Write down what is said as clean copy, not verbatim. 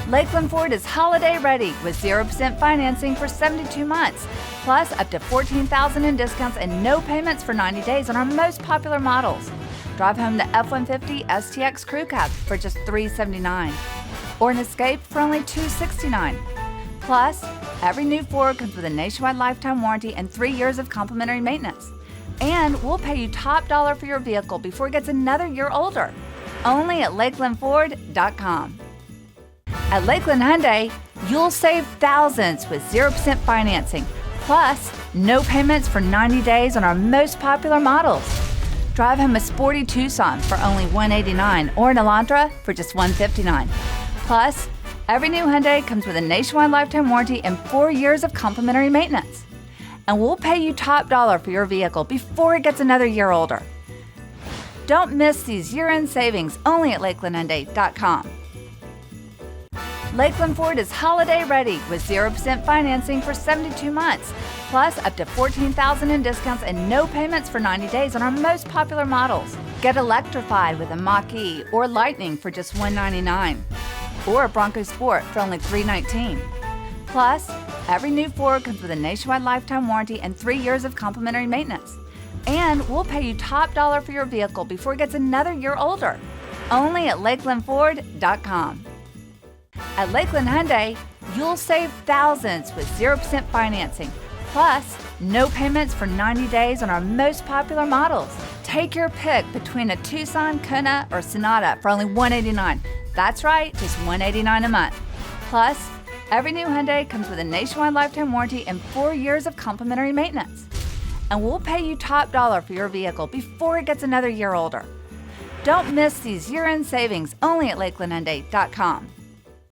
Lakeland Ford is holiday ready with 0% financing for 72 months, plus up to $14,000 in discounts and no payments for 90 days on our most popular models. Drive home the F-150 STX Crew Cab for just $379, or an Escape for only $269. Plus, every new Ford comes with a nationwide lifetime warranty and 3 years of complimentary maintenance. And we'll pay you top dollar for your vehicle before it gets another year older. Only at LakelandFord.com. At Lakeland Hyundai, you'll save thousands with 0% financing, plus no payments for 90 days on our most popular models. Drive home a sporty Tucson for only $189 or an Elantra for just $159. Plus, every new Hyundai comes with a nationwide lifetime warranty and 4 years of complimentary maintenance. And we'll pay you top dollar for your vehicle before it gets another year older. Don't miss these year-end savings only at LakelandHyundai.com. Lakeland Ford is holiday ready with 0% financing for 72 months, plus up to $14,000 in discounts and no payments for 90 days on our most popular models. Get electrified with a Mach E or Lightning for just $199, or a Bronco Sport for only $319. Plus, every new Ford comes with a nationwide lifetime warranty and 3 years of complimentary maintenance. And we'll pay you top dollar for your vehicle before it gets another year older. Only at LakelandFord.com. At Lakeland Hyundai, you'll save thousands with 0% financing, plus no payments for 90 days on our most popular models. Take your pick between a Tucson, Kona, or Sonata for only $189. That's right, just $189 a month. Plus, every new Hyundai comes with a nationwide lifetime warranty and 4 years of complimentary maintenance. And we'll pay you top dollar for your vehicle before it gets another year older. Don't miss these year-end savings only at LakelandHyundai.com.